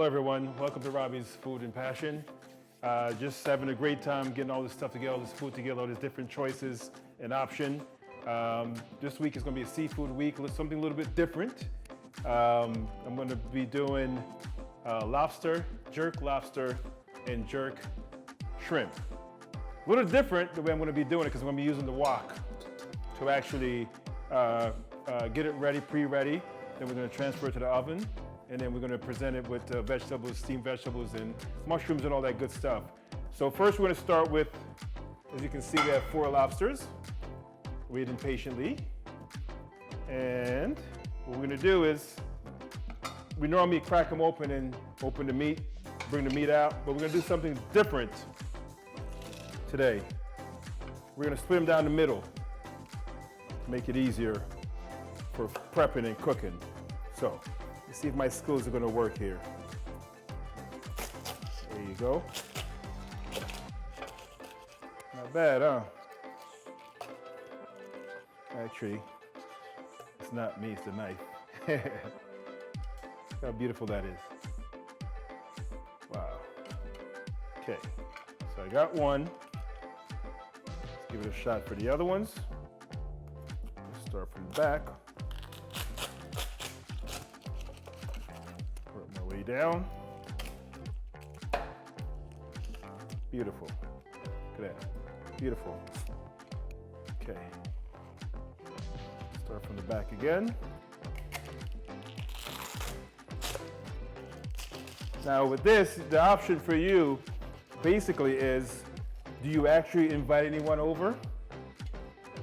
Hello everyone, welcome to Robbie's Food and Passion. Just having a great time getting all this stuff together, all this food together, all these different choices and options. This week is going to be a seafood week, something a little bit different. I'm going to be doing lobster, jerk lobster, and jerk shrimp. A little different the way I'm going to be doing it because I'm going to be using the wok to actually get it ready, pre-ready. Then we're going to transfer it to the oven. And then we're going to present it with vegetables, steamed vegetables, and mushrooms and all that good stuff. So first we're going to start with, as you can see, we have 4 lobsters, waiting patiently. And what we're going to do is, we normally crack them open and open the meat, bring the meat out, but we're going to do something different today. We're going to split them down the middle to make it easier for prepping and cooking. So, let's see if my skills are going to work here. There you go. Not bad, huh? Actually, it's not me, it's the knife. Look how beautiful that is. Wow. Okay, so I got one. Let's give it a shot for the other ones. Let's start from the back. Way down. Beautiful. Look at that. Beautiful. Okay. Start from the back again. Now with this, the option for you basically is, do you actually invite anyone over?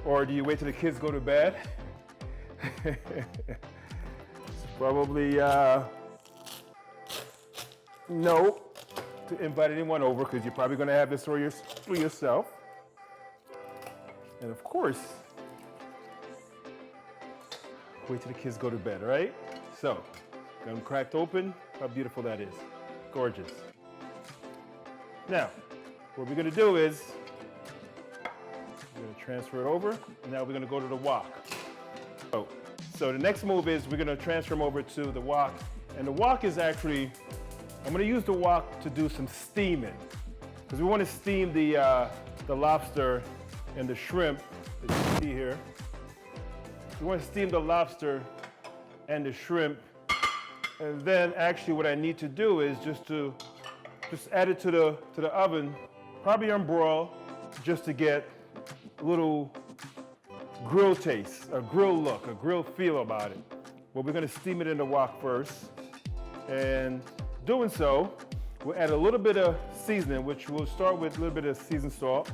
Or do you wait till the kids go to bed? It's probably no to invite anyone over because you're probably going to have this for yourself. And of course, wait till the kids go to bed, right? So, got them cracked open. How beautiful that is. Gorgeous. Now, what we're going to do is, we're going to transfer it over. And now we're going to go to the wok. So the next move is we're going to transfer them over to the wok. And the wok is actually, I'm going to use the wok to do some steaming because we want to steam the lobster and the shrimp, as you can see here. We want to steam the lobster and the shrimp, and then actually what I need to do is just add it to the oven, probably on broil, just to get a little grill taste, a grill look, a grill feel about it. But we're going to steam it in the wok first, and doing so, we'll add a little bit of seasoning, which we'll start with a little bit of seasoned salt,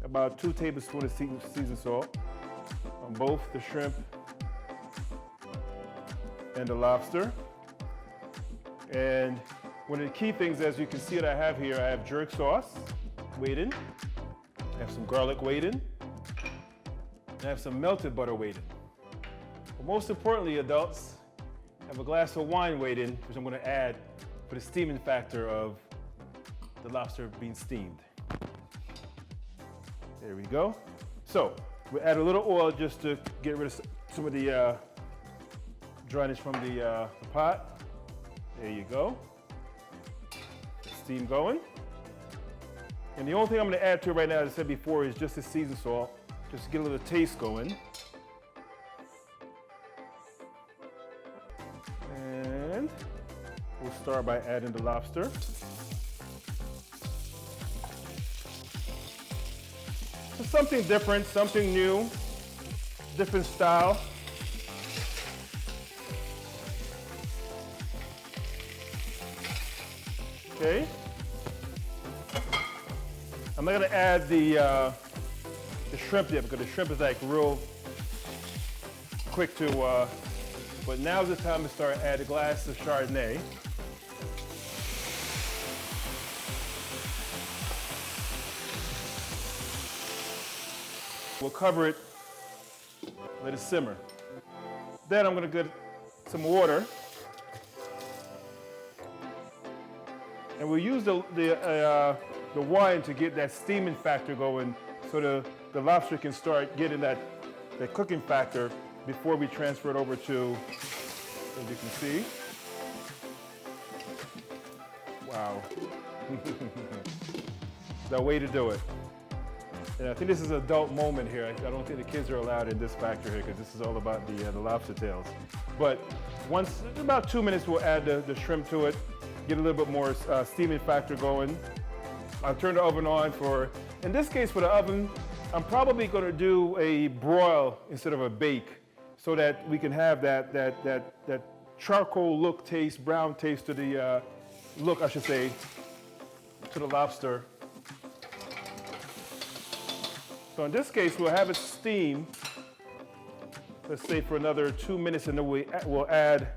about 2 tablespoons of seasoned salt on both the shrimp and the lobster. And one of the key things, as you can see that I have here, I have jerk sauce waiting, I have some garlic waiting, and I have some melted butter waiting. But most importantly, adults, I have a glass of wine waiting, which I'm going to add for the steaming factor of the lobster being steamed. There we go. So we'll add a little oil just to get rid of some of the dryness from the pot. There you go. Steam going. And the only thing I'm going to add to it right now, as I said before, is just the seasoned salt, just to get a little taste going. And we'll start by adding the lobster. So something different, something new, different style. Okay. I'm not going to add the shrimp yet because the shrimp is like real quick to, but now's the time to start add a glass of Chardonnay. We'll cover it, let it simmer. Then I'm going to get some water. And we'll use the wine to get that steaming factor going so the lobster can start getting that cooking factor before we transfer it over to, as you can see. Wow. The way to do it. And I think this is an adult moment here. I don't think the kids are allowed in this factor here because this is all about the lobster tails. But once, about 2 minutes, we'll add the shrimp to it, get a little bit more steaming factor going. I'll turn the oven on for, in this case for the oven, I'm probably going to do a broil instead of a bake so that we can have that charcoal look, taste, brown taste to the, look I should say, to the lobster. So in this case, we'll have it steam, let's say for another 2 minutes, and then we'll add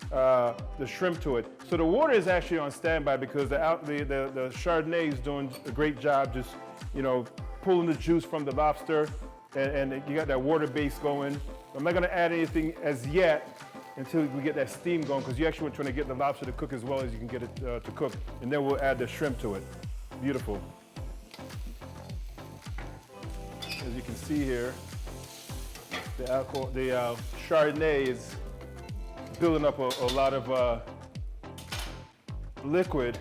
the shrimp to it. So the water is actually on standby because the Chardonnay is doing a great job just, you know, pulling the juice from the lobster, and you got that water base going. I'm not gonna add anything as yet until we get that steam going, because you actually want to get the lobster to cook as well as you can get it to cook. And then we'll add the shrimp to it. Beautiful. As you can see here, the Chardonnay is building up a lot of liquid.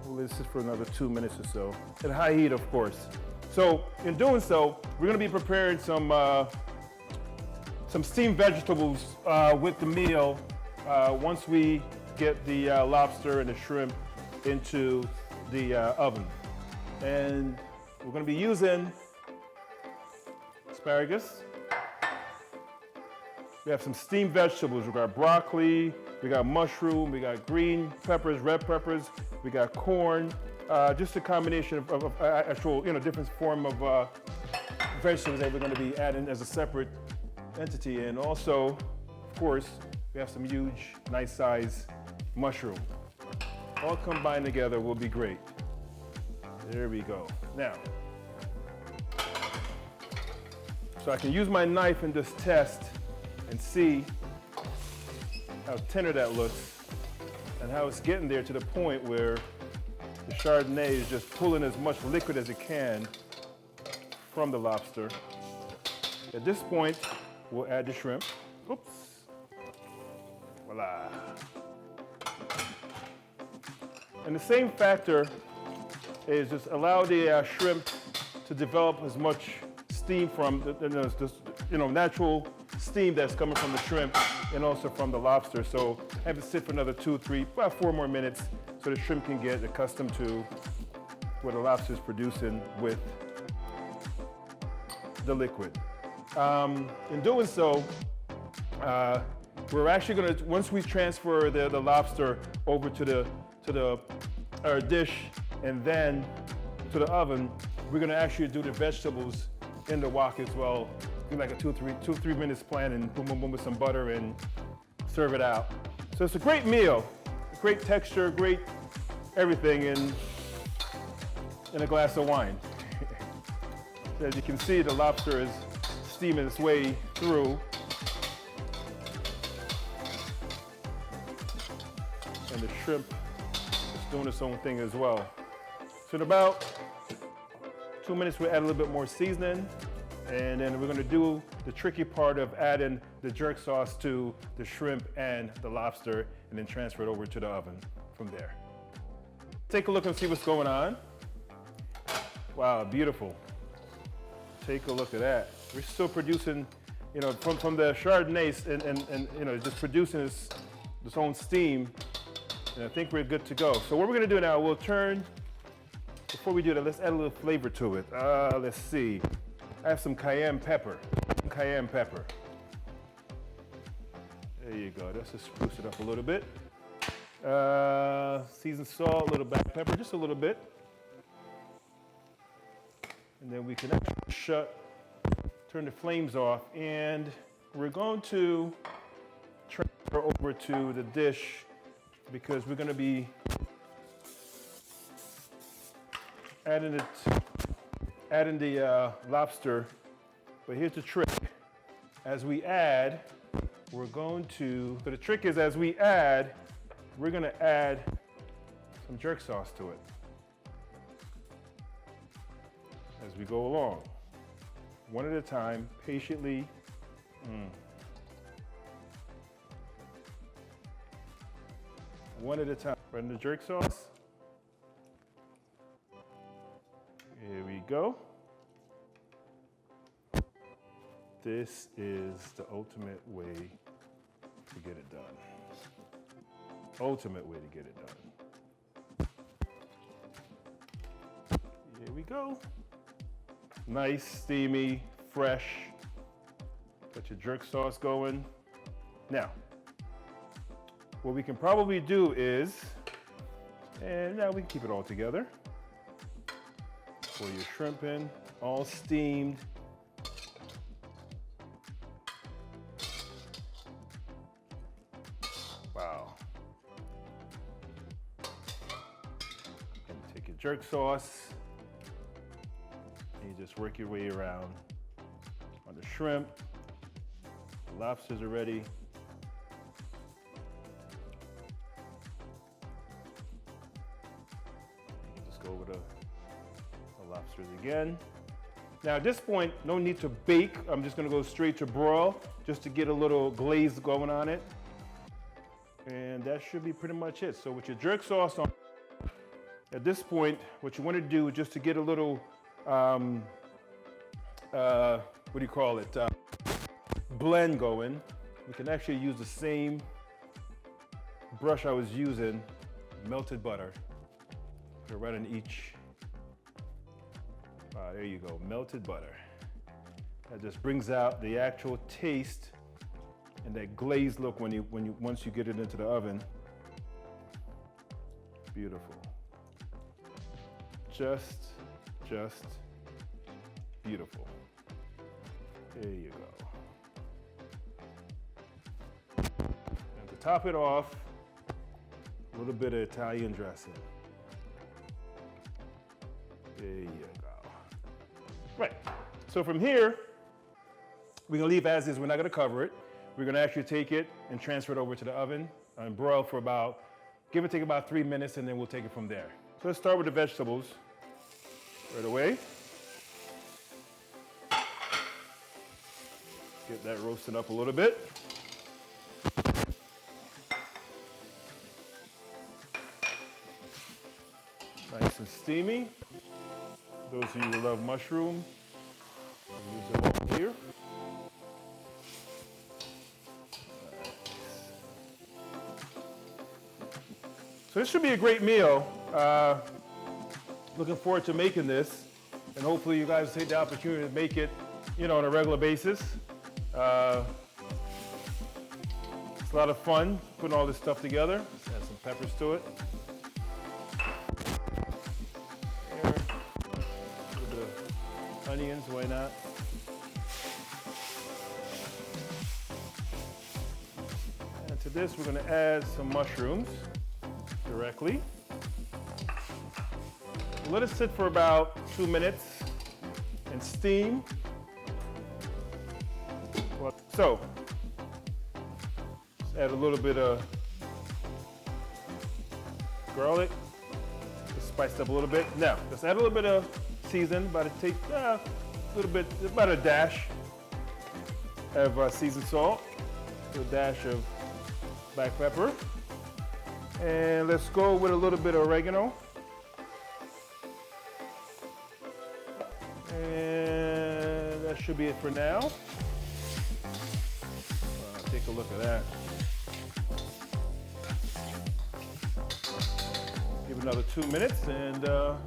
We'll let this for another 2 minutes or so, at high heat, of course. So in doing so, we're going to be preparing some steamed vegetables with the meal once we get the lobster and the shrimp into the oven. And we're going to be using asparagus. We have some steamed vegetables. We got broccoli, we got mushroom, we got green peppers, red peppers, we got corn. Just a combination of actual, you know, different form of vegetables that we're going to be adding as a separate entity. And also, of course, we have some huge, nice size mushroom. All combined together will be great. There we go. Now, so I can use my knife and just test and see how tender that looks and how it's getting there to the point where the Chardonnay is just pulling as much liquid as it can from the lobster. At this point, we'll add the shrimp. Oops. Voila. And the same factor is just allow the shrimp to develop as much steam from the natural steam that's coming from the shrimp and also from the lobster. So have it sit for another 2, 3, about 4 more minutes so the shrimp can get accustomed to what the lobster is producing with the liquid. In doing so, we're actually going to, once we transfer the lobster over to our dish and then to the oven, we're going to actually do the vegetables in the wok as well. Do like a 2, 3 minutes plan and boom, boom, boom with some butter and serve it out. So it's a great meal, great texture, great everything in a glass of wine. As you can see, the lobster is steaming its way through. And the shrimp is doing its own thing as well. So in about 2 minutes, we'll add a little bit more seasoning. And then we're going to do the tricky part of adding the jerk sauce to the shrimp and the lobster and then transfer it over to the oven from there. Take a look and see what's going on. Wow, beautiful. Take a look at that. We're still producing, you know, from the Chardonnay and you know, just producing this own steam. And I think we're good to go. So what we're going to do now, we'll turn, before we do that, let's add a little flavor to it. Let's see. I have some cayenne pepper. Cayenne pepper. There you go. Let's just spruce it up a little bit. Seasoned salt, a little black pepper, just a little bit. And then we can actually turn the flames off, and we're going to transfer over to the dish because we're going to be adding the lobster. But here's the trick. As we add, so the trick is as we add, we're going to add some jerk sauce to it as we go along. One at a time, patiently. one at a time. Right in the jerk sauce. Here we go. This is the ultimate way to get it done. Ultimate way to get it done. Here we go. Nice, steamy, fresh. Got your jerk sauce going. Now, what we can probably do is, and now we can keep it all together. Pour your shrimp in, all steamed. Wow. Take your jerk sauce, and you just work your way around on the shrimp. The lobsters are ready. You can just go over the lobsters again. Now at this point, no need to bake. I'm just gonna go straight to broil just to get a little glaze going on it. And that should be pretty much it. So with your jerk sauce on, at this point, what you wanna do just to get a little, what do you call it? Blend going. You can actually use the same brush I was using, melted butter. Put it right on each. There you go, melted butter. That just brings out the actual taste and that glazed look once you get it into the oven. Beautiful. Just beautiful. There you go. And to top it off, a little bit of Italian dressing. There you go. Right, so from here, we're gonna leave as is, we're not gonna cover it. We're gonna actually take it and transfer it over to the oven and broil for about, give or take about 3 minutes, and then we'll take it from there. So let's start with the vegetables right away. Get that roasted up a little bit. Nice and steamy. Those of you who love mushroom, use them all here. So this should be a great meal. Looking forward to making this, and hopefully you guys take the opportunity to make it, on a regular basis. It's a lot of fun putting all this stuff together. Let's add some peppers to it. Onions, why not? And to this, we're going to add some mushrooms directly. Let it sit for about 2 minutes and steam. So, let's add a little bit of garlic, just spice up a little bit. Now, let's add a little bit of season, but it takes a little bit, about a dash of seasoned salt, a dash of black pepper, and let's go with a little bit of oregano, and that should be it for now. Take a look at that. Give it another 2 minutes and the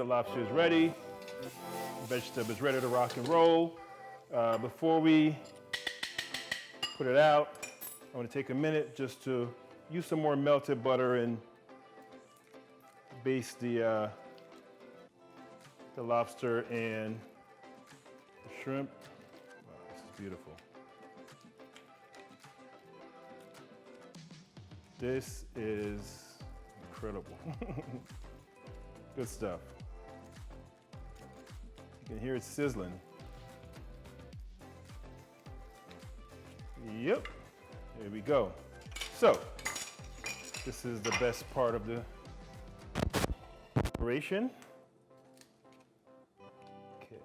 lobster is ready. The vegetable is ready to rock and roll. Before we put it out, I want to take a minute just to use some more melted butter and baste the lobster and the shrimp. Wow, this is beautiful. This is incredible. Good stuff. You can hear it sizzling. Yep, there we go. So, this is the best part of the operation. Okay,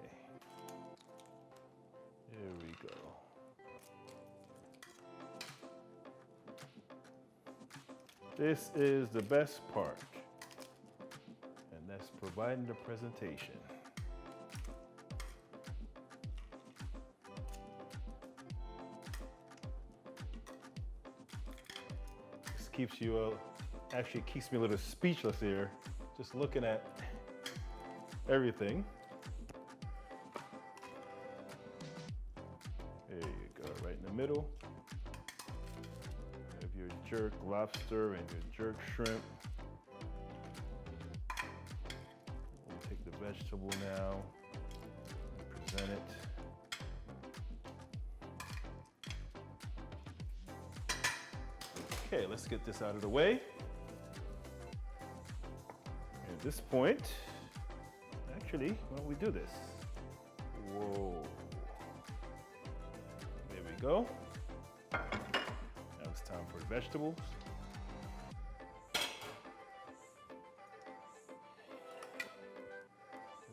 there we go. This is the best part, and that's providing the presentation. This keeps you, actually keeps me a little speechless here, just looking at everything. There you go, right in the middle. Your jerk lobster and your jerk shrimp. We'll take the vegetable now and present it. Okay, let's get this out of the way. At this point, actually, why don't we do this? Whoa. There we go. Now it's time for vegetables.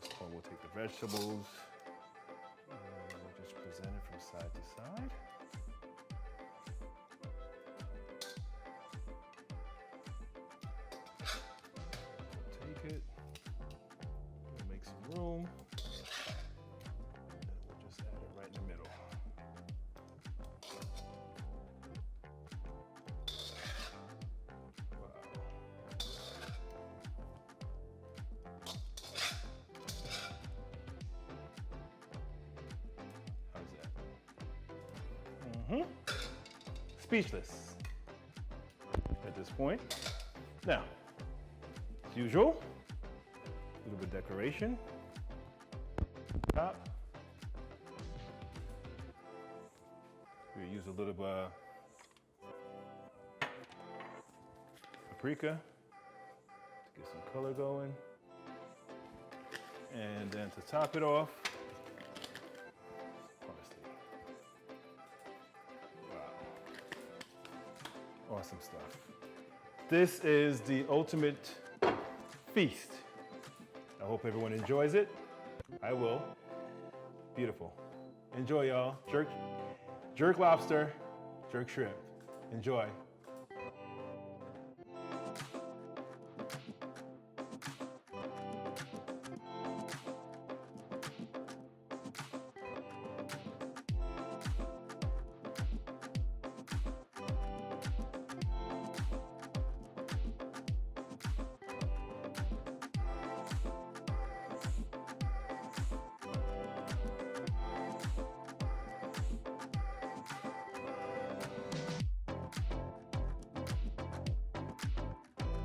This one we'll take the vegetables and we'll just present it from side to side. Take it, we'll make some room, and we'll just add it right in the middle. Speechless at this point. Now, as usual, a little bit of decoration. Top. We'll use a little paprika to get some color going. And then to top it off, awesome stuff. This is the ultimate feast. I hope everyone enjoys it. I will. Beautiful. Enjoy, y'all. Jerk lobster, jerk shrimp. Enjoy.